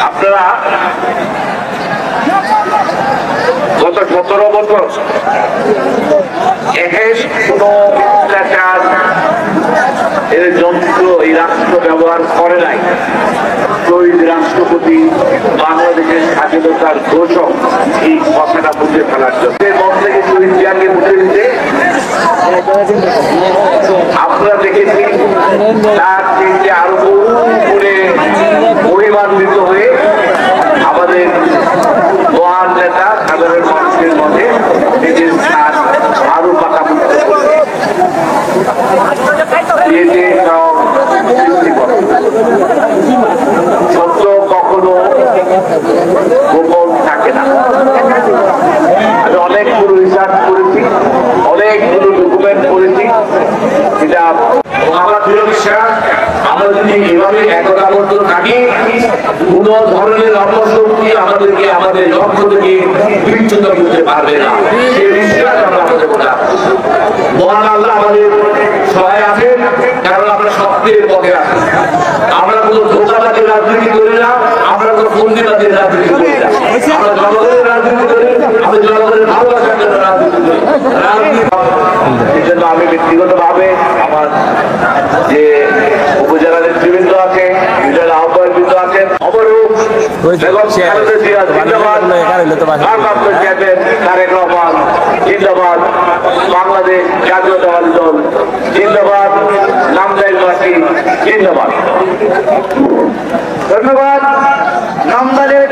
আপনারা গত 17 বছর কোন অত্যাচার এর যন্ত্র এই রাষ্ট্র ব্যবহার করে নাই। শহীদ রাষ্ট্রপতি বাংলাদেশের স্বাধীনতার ঘোষক এই কথাটা বুঝে ফেলার জন্য মন থেকে শহীদ জিয়াকে বুঝে দিতে আপনারা দেখেছি তার থেকে আরো করে মহিমান্বিত হয়ে আমাদের মহান নেতা সাধারণ মানুষের মধ্যে নিজের স্থান আরো পাকাপোক্ত সত্য কখনো গোপন থাকে না। আমি অনেকগুলো রিসার্চ করেছি, অনেকগুলো ডকুমেন্ট করেছি। এটা আমার দৃঢ় বিশ্বাস আমরা যদি এভাবে একতাবদ্ধ থাকি কোন ধরনের অপশক্তি আমাদেরকে আমাদের লক্ষ্য থেকে বিচ্যুত করতে পারবে না। সেই বিশ্বাস আমরা আমাদের মনে রাখবো। মহান আল্লাহ আমাদের সহায় আছেন, কারণ আমরা সত্যের পথে আছি। আমরা কোনো ধোঁকাবাজির রাজনীতি করি না, আমরা কোনো ফন্দিবাজির রাজনীতি করি না। আমরা জনগণের রাজনীতি করি, আমরা জনগণের ভালোবাসার জন্য রাজনীতি করি। এই জন্য আমি ব্যক্তিগতভাবে আমার যে উপজেলা নেতৃবৃন্দ আছে, উপজেলা আহ্বায়কবৃন্দ আছেন, অবরূপ তারেক রহমান জিন্দাবাদ, বাংলাদেশ জাতীয়তাবাদী দল জিন্দাবাদ, নামদাইলবাসী জিন্দাবাদ। ধন্যবাদ। নামদাইলের